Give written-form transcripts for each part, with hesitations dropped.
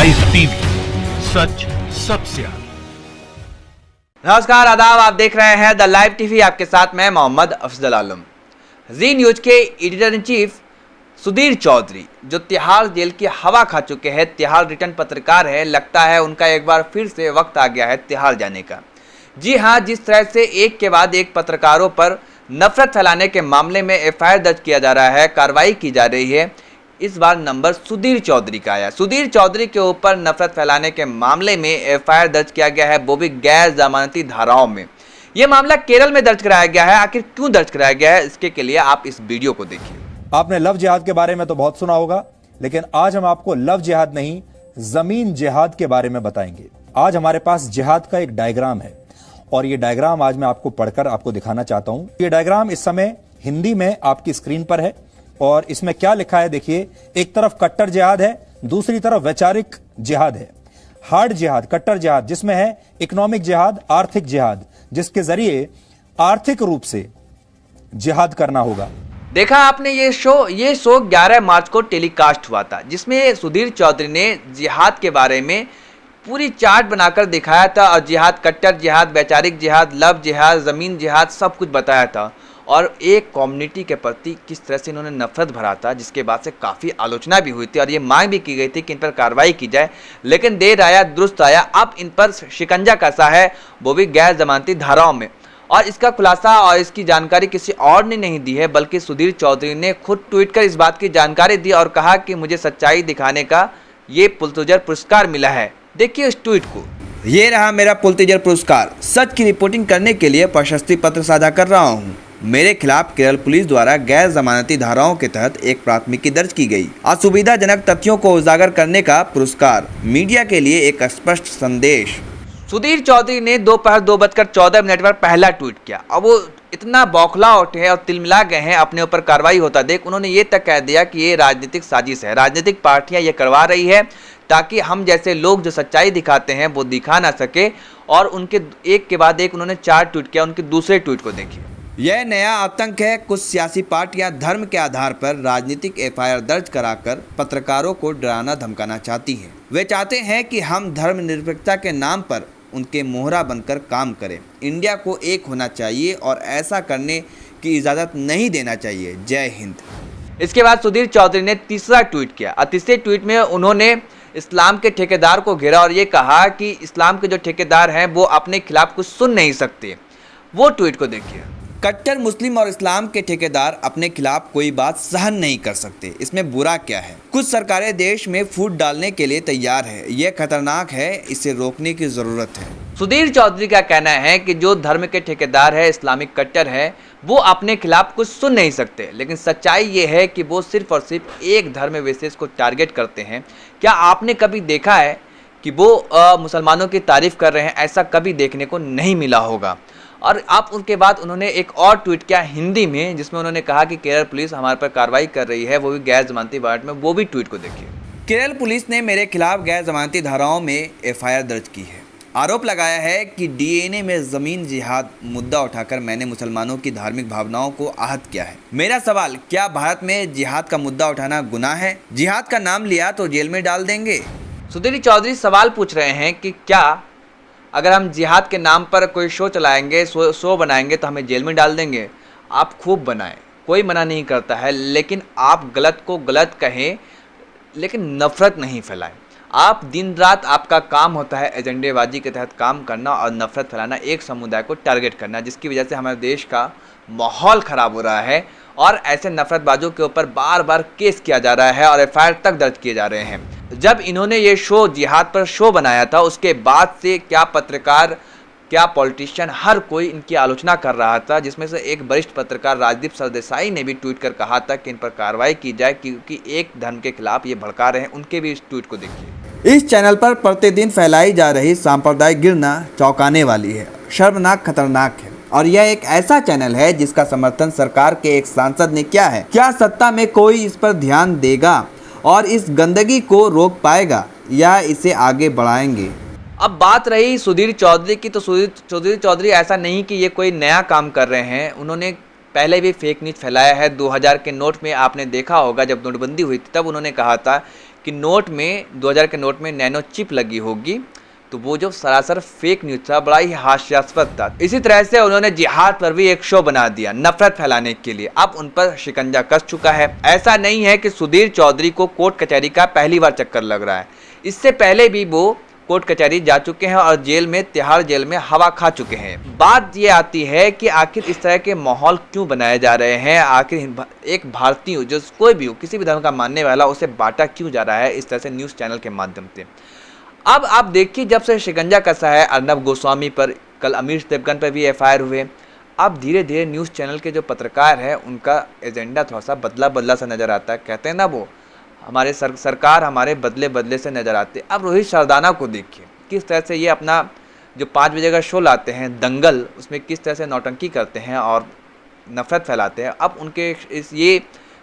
Live TV, सच सबसे आगे। नमस्कार, आदाब। आप देख रहे हैं द लाइव टीवी। आपके साथ मैं मोहम्मद अफजल आलम। जी न्यूज के editor in chief Sudhir Chaudhary, जो तिहाड़ जेल की हवा खा चुके हैं, तिहाड़ रिटर्न पत्रकार है, लगता है उनका एक बार फिर से वक्त आ गया है तिहाड़ जाने का। जी हाँ, जिस तरह से एक के बाद एक पत्रकारों पर नफरत फैलाने के मामले में एफआईआर दर्ज किया जा रहा है, कार्रवाई की जा रही है, इस बार नंबर सुधीर चौधरी का आया। सुधीर चौधरी के ऊपर नफरत फैलाने के मामले में एफआईआर दर्ज किया गया है, वो भी गैर जमानती धाराओं में। यह मामला केरल में दर्ज कराया गया है। आखिर क्यों दर्ज कराया गया है, इसके के लिए आप इस वीडियो को देखिए। आपने लव जिहाद के बारे में तो बहुत सुना होगा, लेकिन आज हम आपको लव जिहाद नहीं, जमीन जिहाद के बारे में बताएंगे। आज हमारे पास जिहाद का एक डायग्राम है और ये डायग्राम आज मैं आपको पढ़कर आपको दिखाना चाहता हूं। ये डायग्राम इस समय हिंदी में आपकी स्क्रीन पर है और इसमें क्या लिखा है देखिए। एक तरफ कट्टर जिहाद है, दूसरी तरफ वैचारिक जिहाद है। हार्ड जिहाद, कट्टर जिहाद, जिसमें है इकोनॉमिक जिहाद, आर्थिक जिहाद, जिसके जरिए आर्थिक रूप से जिहाद करना होगा। देखा आपने ये शो 11 मार्च को टेलीकास्ट हुआ था, जिसमें सुधीर चौधरी ने जिहाद के बारे में पूरी चार्ट बनाकर दिखाया था और जिहाद, कट्टर जिहाद, वैचारिक जिहाद, लव जिहाद, जमीन जिहाद, सब कुछ बताया था। और एक कम्युनिटी के प्रति किस तरह से इन्होंने नफरत भरा था, जिसके बाद से काफ़ी आलोचना भी हुई थी और ये मांग भी की गई थी कि इन पर कार्रवाई की जाए। लेकिन देर आया दुरुस्त आया, अब इन पर शिकंजा कसा है, वो भी गैर जमानती धाराओं में। और इसका खुलासा और इसकी जानकारी किसी और ने नहीं दी है, बल्कि सुधीर चौधरी ने खुद ट्वीट कर इस बात की जानकारी दी और कहा कि मुझे सच्चाई दिखाने का ये पुलितजर पुरस्कार मिला है। देखिए इस ट्वीट को। ये रहा मेरा पुलितजर पुरस्कार। सच की रिपोर्टिंग करने के लिए प्रशस्ति पत्र साझा कर रहा हूँ। मेरे खिलाफ केरल पुलिस द्वारा गैर जमानती धाराओं के तहत एक प्राथमिकी दर्ज की गई। असुविधाजनक तथ्यों को उजागर करने का पुरस्कार, मीडिया के लिए एक स्पष्ट संदेश। सुधीर चौधरी ने दोपहर 2:14 पर पहला ट्वीट किया। अब वो इतना बौखला उठे हैं और तिलमिला गए हैं अपने ऊपर कार्रवाई होता देख। उन्होंने ये तक कह दिया कि ये राजनीतिक साजिश है, राजनीतिक पार्टियां ये करवा रही है ताकि हम जैसे लोग जो सच्चाई दिखाते हैं वो दिखा ना सके। और उनके एक के बाद एक उन्होंने 4 ट्वीट किया। उनके दूसरे ट्वीट को देखिए। यह नया आतंक है। कुछ सियासी पार्टियां धर्म के आधार पर राजनीतिक एफआईआर दर्ज कराकर पत्रकारों को डराना धमकाना चाहती हैं। वे चाहते हैं कि हम धर्मनिरपेक्षता के नाम पर उनके मोहरा बनकर काम करें। इंडिया को एक होना चाहिए और ऐसा करने की इजाज़त नहीं देना चाहिए। जय हिंद। इसके बाद सुधीर चौधरी ने तीसरा ट्वीट किया और तीसरे ट्वीट में उन्होंने इस्लाम के ठेकेदार को घेरा और ये कहा कि इस्लाम के जो ठेकेदार हैं वो अपने खिलाफ कुछ सुन नहीं सकते। वो ट्वीट को देखिए। कट्टर मुस्लिम और इस्लाम के ठेकेदार अपने खिलाफ कोई बात सहन नहीं कर सकते, इसमें बुरा क्या है? कुछ सरकारें देश में फूट डालने के लिए तैयार है, यह खतरनाक है, इसे रोकने की जरूरत है। सुधीर चौधरी का कहना है कि जो धर्म के ठेकेदार है, इस्लामिक कट्टर है, वो अपने खिलाफ कुछ सुन नहीं सकते, लेकिन सच्चाई ये है कि वो सिर्फ और सिर्फ एक धर्म विशेष को टारगेट करते हैं। क्या आपने कभी देखा है कि वो मुसलमानों की तारीफ कर रहे हैं? ऐसा कभी देखने को नहीं मिला होगा। और आप उनके बाद उन्होंने एक और ट्वीट किया हिंदी में, जिसमें उन्होंने कहा कि केरल पुलिस हमारे पर कार्रवाई कर रही है, वो भी गैर जमानती वारंट में। वो भी ट्वीट को देखिए। केरल पुलिस ने मेरे खिलाफ गैर जमानती धाराओं में एफआईआर दर्ज की है। आरोप लगाया है कि डीएनए में जमीन जिहाद मुद्दा उठाकर मैंने मुसलमानों की धार्मिक भावनाओं को आहत किया है। मेरा सवाल, क्या भारत में जिहाद का मुद्दा उठाना गुनाह है? जिहाद का नाम लिया तो जेल में डाल देंगे? सुधीर चौधरी सवाल पूछ रहे हैं कि क्या अगर हम जिहाद के नाम पर कोई शो चलाएंगे, शो बनाएंगे तो हमें जेल में डाल देंगे? आप खूब बनाएं, कोई मना नहीं करता है, लेकिन आप गलत को गलत कहें, लेकिन नफरत नहीं फैलाएं। आप दिन रात आपका काम होता है एजेंडेबाजी के तहत काम करना और नफरत फैलाना, एक समुदाय को टारगेट करना, जिसकी वजह से हमारे देश का माहौल ख़राब हो रहा है। और ऐसे नफरतबाजों के ऊपर बार बार केस किया जा रहा है और एफआईआर तक दर्ज किए जा रहे हैं। जब इन्होंने ये शो जिहाद पर शो बनाया था, उसके बाद से क्या पत्रकार, क्या पॉलिटिशियन, हर कोई इनकी आलोचना कर रहा था, जिसमें से एक वरिष्ठ पत्रकार राजदीप सरदेसाई ने भी ट्वीट कर कहा था कि इन पर कार्रवाई की जाए क्योंकि एक धर्म के खिलाफ ये भड़का रहे हैं। उनके भी इस ट्वीट को देखिए। इस चैनल पर प्रतिदिन फैलाई जा रही सांप्रदायिक गिरना चौंकाने वाली है, शर्मनाक, खतरनाक है। और यह एक ऐसा चैनल है जिसका समर्थन सरकार के एक सांसद ने किया है। क्या सत्ता में कोई इस पर ध्यान देगा और इस गंदगी को रोक पाएगा या इसे आगे बढ़ाएंगे? अब बात रही सुधीर चौधरी की, तो सुधीर चौधरी ऐसा नहीं कि ये कोई नया काम कर रहे हैं। उन्होंने पहले भी फेक न्यूज़ फैलाया है। 2000 के नोट में आपने देखा होगा, जब नोटबंदी हुई थी तब उन्होंने कहा था कि नोट में 2000 के नोट में नैनो चिप लगी होगी, तो वो जो सरासर फेक न्यूज़ था, बड़ा ही हास्यास्पद था। इसी तरह से उन्होंने जिहाद पर भी एक शो बना दिया नफरत फैलाने के लिए। अब उन पर शिकंजा कस चुका है। ऐसा नहीं है कि सुधीर चौधरी को कोर्ट कचहरी का पहली बार चक्कर लग रहा है, इससे पहले भी वो कोर्ट कचहरी जा चुके हैं और जेल में, तिहाड़ जेल में हवा खा चुके हैं। बात ये आती है कि आखिर इस तरह के माहौल क्यों बनाए जा रहे हैं, आखिर एक भारतीय जो कोई भी हो, किसी भी धर्म का मानने वाला, उसे बांटा क्यों जा रहा है इस तरह से न्यूज़ चैनल के माध्यम से। अब आप देखिए, जब से शिकंजा कसा है अर्नब गोस्वामी पर, कल अमीश देवगन पर भी एफआईआर हुए, अब धीरे धीरे न्यूज़ चैनल के जो पत्रकार हैं उनका एजेंडा थोड़ा सा बदला बदला सा नज़र आता है। कहते हैं ना, वो हमारे सरकार हमारे बदले बदले से नज़र आते। अब रोहित सरदाना को देखिए, किस तरह से ये अपना जो 5 बजे का शो लाते हैं दंगल, उसमें किस तरह से नौटंकी करते हैं और नफरत फैलाते हैं। अब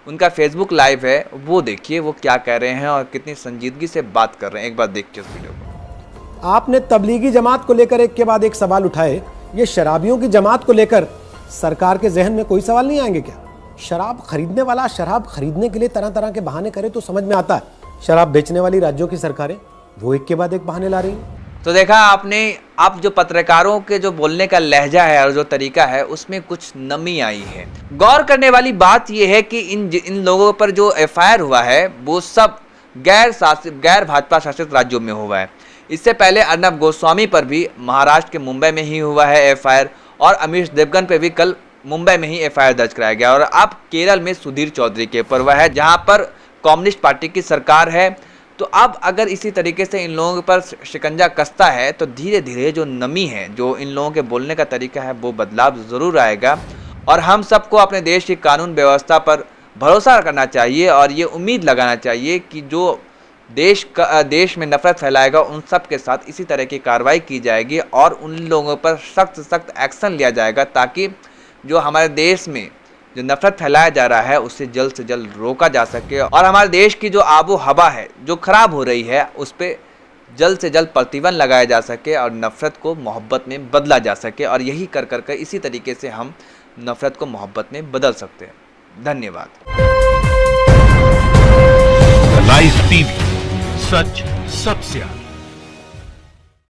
उनका फेसबुक लाइव है, वो देखिए वो क्या कह रहे हैं और कितनी संजीदगी से बात कर रहे हैं। एक बार देखिए उस वीडियो को। आपने तबलीगी जमात को लेकर एक के बाद एक सवाल उठाए, ये शराबियों की जमात को लेकर सरकार के जहन में कोई सवाल नहीं आएंगे क्या? शराब खरीदने वाला शराब खरीदने के लिए तरह तरह के बहाने करे तो समझ में आता है। शराब बेचने वाली राज्यों की सरकारें वो एक के बाद एक बहाने ला रही हैं। तो देखा आपने, अब जो पत्रकारों के जो बोलने का लहजा है और जो तरीका है, उसमें कुछ नमी आई है। गौर करने वाली बात यह है कि इन लोगों पर जो एफआईआर हुआ है वो सब गैर भाजपा शासित राज्यों में हुआ है। इससे पहले अर्नब गोस्वामी पर भी महाराष्ट्र के मुंबई में ही हुआ है एफआईआर, और अमीश देवगन पर भी कल मुंबई में ही एफआईआर दर्ज कराया गया। और अब केरल में सुधीर चौधरी के ऊपर हुआ है, जहां पर कम्युनिस्ट पार्टी की सरकार है। तो अब अगर इसी तरीके से इन लोगों पर शिकंजा कसता है तो धीरे धीरे जो नमी है, जो इन लोगों के बोलने का तरीका है, वो बदलाव ज़रूर आएगा। और हम सबको अपने देश की कानून व्यवस्था पर भरोसा करना चाहिए और ये उम्मीद लगाना चाहिए कि जो देश में नफरत फैलाएगा उन सब के साथ इसी तरह की कार्रवाई की जाएगी और उन लोगों पर सख्त एक्शन लिया जाएगा, ताकि जो हमारे देश में जो नफरत फैलाया जा रहा है उसे जल्द से जल्द रोका जा सके और हमारे देश की जो आबो हवा है जो खराब हो रही है उस पर जल्द से जल्द प्रतिबंध लगाया जा सके और नफरत को मोहब्बत में बदला जा सके। और यही कर इसी तरीके से हम नफरत को मोहब्बत में बदल सकते हैं। धन्यवाद। लाइव टीवी, सच सबसे आगे।